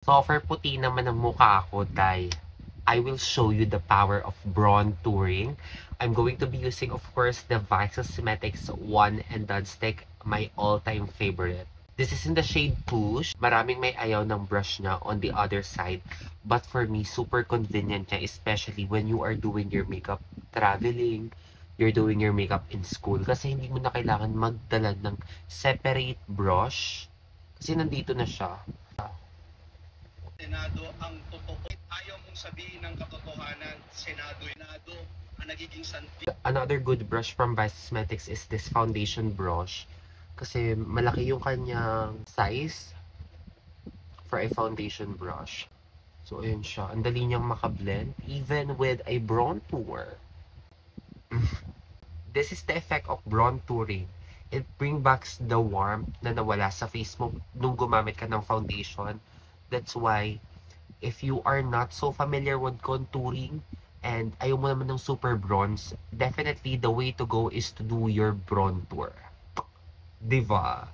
Super puti naman ang mukha ko, Day. I will show you the power of bronzing. I'm going to be using, of course, the Vice Cosmetics One and Done Stick, my all-time favorite. This is in the shade Push. Maraming may ayaw ng brush niya on the other side. But for me, super convenient niya, especially when you are doing your makeup traveling, you're doing your makeup in school. Kasi hindi mo na kailangan magdala ng separate brush. Kasi nandito na siya. Senado ang totoo. Ayaw mong sabihin ng katotohanan, Senado ang nagiging santi. Another good brush from Vice Cosmetics is this foundation brush. Kasi malaki yung kanyang size for a foundation brush. So, ayun siya. Ang dali niyang makablend even with a bronzer. This is the effect of bronzing. It brings back the warmth na nawala sa face mo nung gumamit ka ng foundation. That's why, if you are not so familiar with contouring and ayaw mo naman ng super bronze, definitely the way to go is to do your bronzer. Diba?